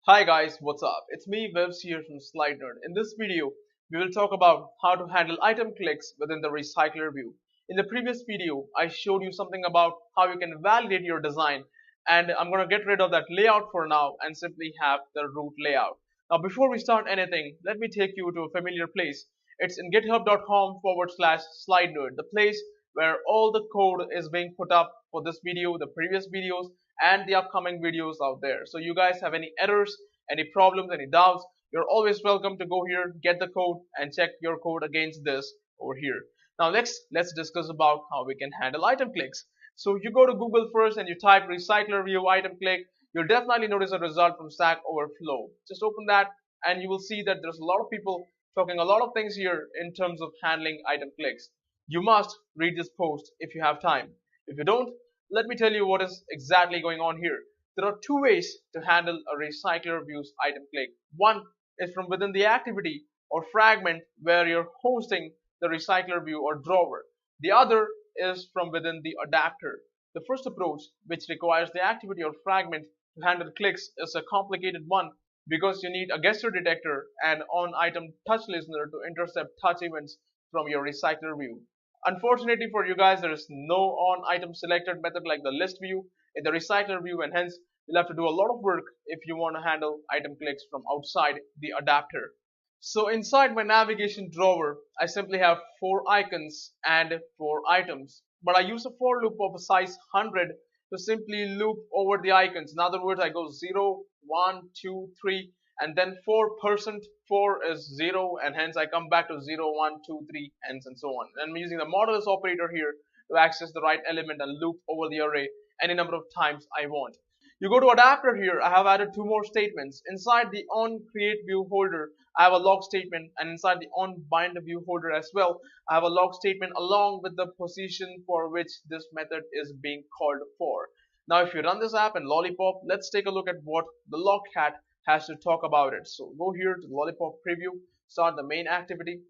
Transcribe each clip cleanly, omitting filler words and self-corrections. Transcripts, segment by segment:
Hi guys, what's up? It's me Vivs here from Slide Nerd. In this video, we will talk about how to handle item clicks within the Recycler view. In the previous video, I showed you something about how you can validate your design, and I'm going to get rid of that layout for now and simply have the root layout. Now before we start anything, let me take you to a familiar place. It's in github.com/slide nerd, the place where all the code is being put up for this video, the previous videos, and the upcoming videos out there. So you guys have any errors, any problems, any doubts, you're always welcome to go here, get the code, and check your code against this over here. Now let's discuss about how we can handle item clicks. So you go to Google first and you type RecyclerView item click. You'll definitely notice a result from Stack Overflow. Just open that and you will see that there's a lot of people talking a lot of things here in terms of handling item clicks. You must read this post if you have time. If you don't, let me tell you what is exactly going on here. There are two ways to handle a recycler views item click. One is from within the activity or fragment where you're hosting the recycler view or drawer. The other is from within the adapter. The first approach, which requires the activity or fragment to handle clicks, is a complicated one because you need a gesture detector and on item touch listener to intercept touch events from your recycler view. Unfortunately for you guys, there is no on item selected method like the list view in the recycler view, and hence you'll have to do a lot of work if you want to handle item clicks from outside the adapter. So inside my navigation drawer, I simply have 4 icons and 4 items, but I use a for loop of a size 100 to simply loop over the icons. In other words, I go 0, 1, 2, 3, and then 4%, 4 is 0, and hence I come back to 0, 1, 2, 3, and so on. And I'm using the modulus operator here to access the right element and loop over the array any number of times I want. You go to adapter here, I have added 2 more statements. Inside the on create view holder, I have a log statement, and inside the on bind view holder as well, I have a log statement along with the position for which this method is being called for. Now if you run this app in Lollipop, let's take a look at what the log cat has to talk about it. So go here to Lollipop preview, start the main activity,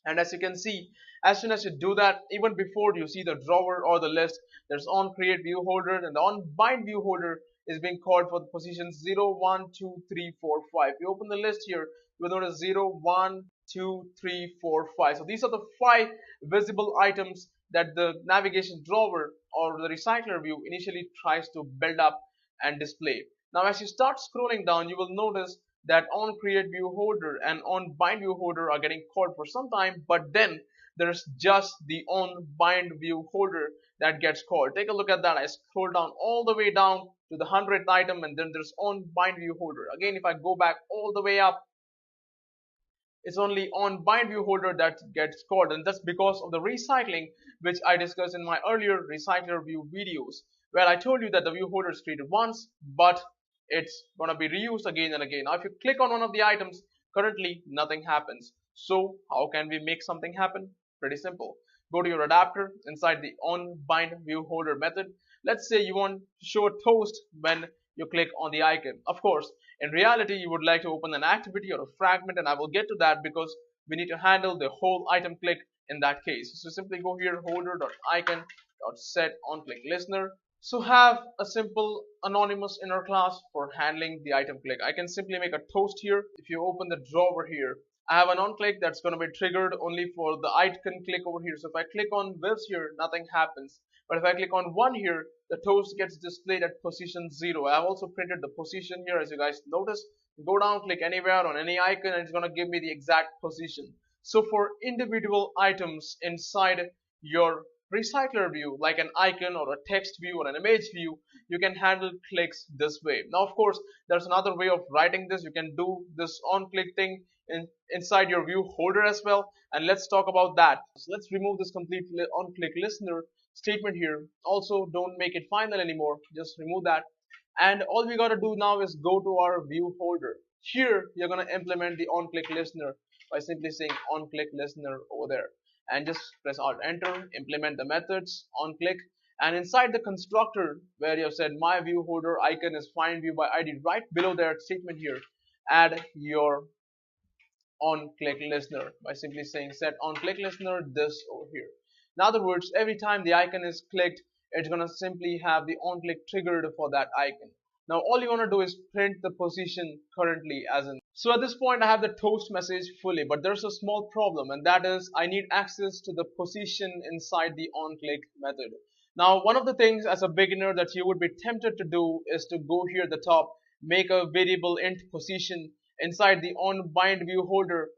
and as you can see, as soon as you do that, even before you see the drawer or the list, there's on create view holder, and the on bind view holder is being called for the positions 0, 1, 2, 3, 4, 5. You open the list here, you will notice 0, 1, 2, 3, 4, 5. So these are the 5 visible items that the navigation drawer or the recycler view initially tries to build up and display. Now as you start scrolling down, you will notice that on create view holder and on bind view holder are getting called for some time, but then there's just the on bind view holder that gets called. Take a look at that. I scroll down all the way down to the 100th item, and then there's on bind view holder. Again, if I go back all the way up, it's only on bind view holder that gets called, and that's because of the recycling which I discussed in my earlier recycler view videos, where I told you that the view holder is created once, but it's going to be reused again and again. Now if you click on one of the items, currently nothing happens. So how can we make something happen? Pretty simple. Go to your adapter inside the on bind view holder method. Let's say you want to show a toast when you click on the icon. Of course, in reality you would like to open an activity or a fragment, and I will get to that because we need to handle the whole item click in that case. So simply go here, holder.icon.set on click listener. So have a simple anonymous inner class for handling the item click. I can simply make a toast here. If you open the drawer here, I have an on click that's going to be triggered only for the icon click over here. So if I click on Vivs here, nothing happens. But if I click on 1 here, the toast gets displayed at position 0. I have also printed the position here, as you guys notice. Go down, click anywhere on any icon, and it's going to give me the exact position. So for individual items inside your recycler view, like an icon or a text view or an image view, you can handle clicks this way. Now of course there's another way of writing this. You can do this on click thing inside your view holder as well, and let's talk about that. So let's remove this complete on click listener statement here. Also don't make it final anymore, just remove that, and all we got to do now is go to our view holder. Here you're going to implement the on click listener by simply saying on click listener over there, and just press alt enter, implement the methods on click, and inside the constructor where you have said my view holder icon is find view by id, right below that statement here, add your on click listener by simply saying set on click listener this over here. In other words, every time the icon is clicked, it's going to simply have the on click triggered for that icon. Now all you want to do is print the position currently as in. So at this point I have the toast message fully, but there's a small problem, and that is I need access to the position inside the onClick method. Now one of the things as a beginner that you would be tempted to do is to go here at the top, make a variable int position inside the onBindView holder,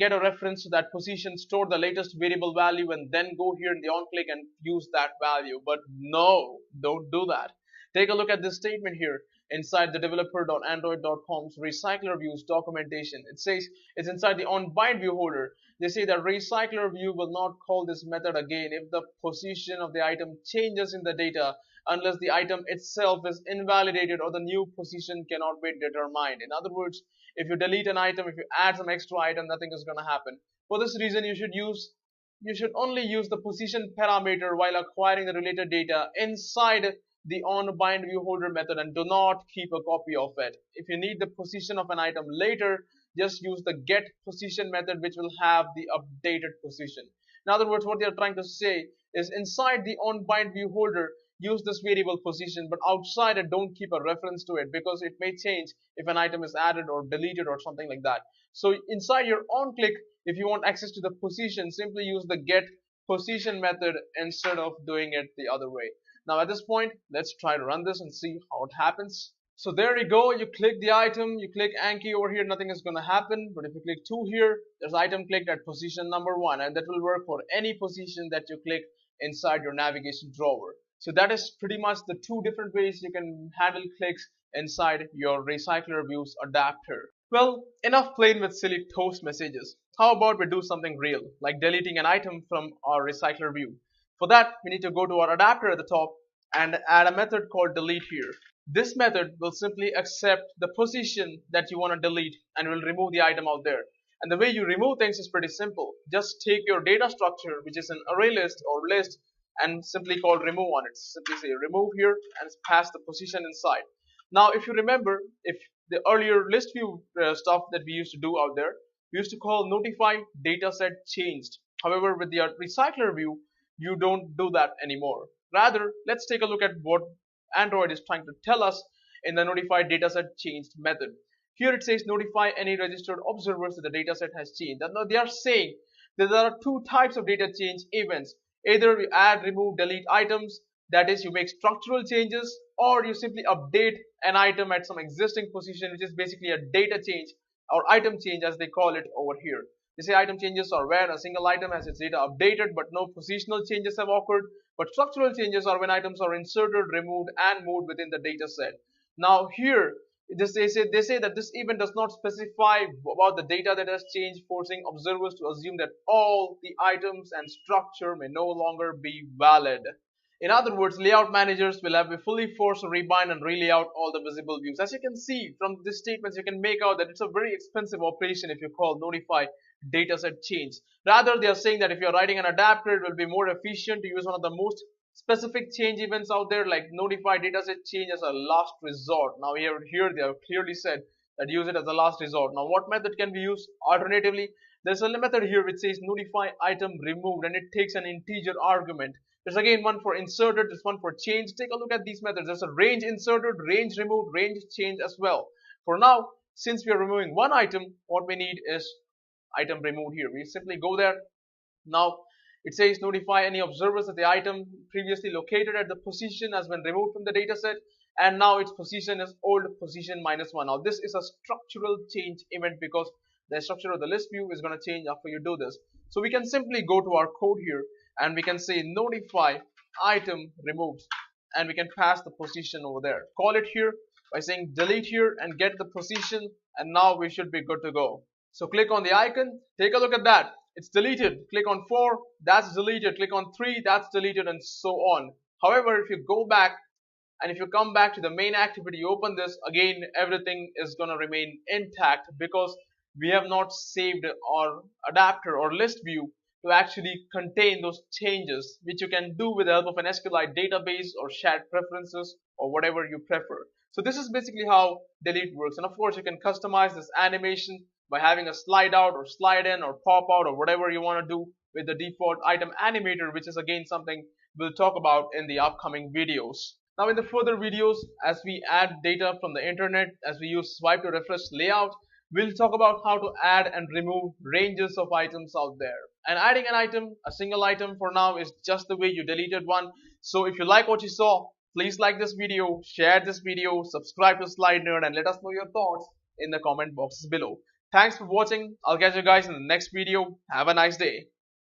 get a reference to that position, store the latest variable value, and then go here in the onClick and use that value. But no, don't do that. Take a look at this statement here inside the developer.android.com's RecyclerView's documentation. It says it's inside the onBindView holder. They say that RecyclerView will not call this method again if the position of the item changes in the data unless the item itself is invalidated or the new position cannot be determined. In other words, if you delete an item, if you add some extra item, nothing is going to happen. For this reason, you should only use the position parameter while acquiring the related data inside the onBindView holder method, and do not keep a copy of it. If you need the position of an item later, just use the get position method, which will have the updated position. In other words, what they are trying to say is inside the onBindView holder, use this variable position, but outside it, don't keep a reference to it because it may change if an item is added or deleted or something like that. So inside your onClick, if you want access to the position, simply use the get position method instead of doing it the other way. Now at this point, let's try to run this and see how it happens. So there you go, you click the item, you click Anki over here, nothing is going to happen. But if you click 2 here, there's item clicked at position number 1, and that will work for any position that you click inside your navigation drawer. So that is pretty much the 2 different ways you can handle clicks inside your RecyclerView's adapter. Well, enough playing with silly toast messages. How about we do something real, like deleting an item from our RecyclerView. For that, we need to go to our adapter at the top and add a method called delete here. This method will simply accept the position that you want to delete and will remove the item out there. And the way you remove things is pretty simple. Just take your data structure, which is an array list or list, and simply call remove on it. Simply say remove here and pass the position inside. Now if you remember, if the earlier list view stuff that we used to do out there, we used to call notify dataset changed. However, with the recycler view, you don't do that anymore. Rather, let's take a look at what Android is trying to tell us in the notify dataset changed method. Here it says notify any registered observers that the dataset has changed. And now they are saying that there are 2 types of data change events. Either you add, remove, delete items, that is you make structural changes, or you simply update an item at some existing position, which is basically a data change or item change as they call it over here. They say item changes are where a single item has its data updated but no positional changes have occurred, but structural changes are when items are inserted, removed and moved within the data set. Now here they say that this event does not specify about the data that has changed, forcing observers to assume that all the items and structure may no longer be valid. In other words, layout managers will have be fully forced to rebind and relayout all the visible views. As you can see from these statements, you can make out that it's a very expensive operation if you call notify dataset change. Rather, they are saying that if you're writing an adapter, it will be more efficient to use one of the most specific change events out there, like notify dataset change as a last resort. Now here they have clearly said that use it as a last resort. Now what method can be used alternatively? There's a method here which says notify item removed, and it takes an integer argument. There's again one for inserted, there's one for change. Take a look at these methods. There's a range inserted, range removed, range change as well. For now, since we are removing one item, what we need is item removed here. We simply go there. Now it says notify any observers that the item previously located at the position has been removed from the dataset, and now its position is old position -1. Now this is a structural change event because the structure of the list view is going to change after you do this. So we can simply go to our code here and we can say notify item removed, and we can pass the position over there. Call it here by saying delete here and get the position, and now we should be good to go. So click on the icon, take a look at that. It's deleted. Click on 4, that's deleted. Click on 3, that's deleted, and so on. However, if you go back and if you come back to the main activity, you open this, again everything is going to remain intact because we have not saved our adapter or list view to actually contain those changes, which you can do with the help of an SQLite database or shared preferences or whatever you prefer. So this is basically how delete works. And of course you can customize this animation by having a slide out or slide in or pop out or whatever you want to do with the default item animator, which is again something we'll talk about in the upcoming videos. Now in the further videos, as we add data from the internet, as we use swipe to refresh layout, we'll talk about how to add and remove ranges of items out there. And adding an item, a single item for now, is just the way you deleted one. So if you like what you saw, please like this video, share this video, subscribe to Slide Nerd, and let us know your thoughts in the comment boxes below. Thanks for watching. I'll catch you guys in the next video. Have a nice day.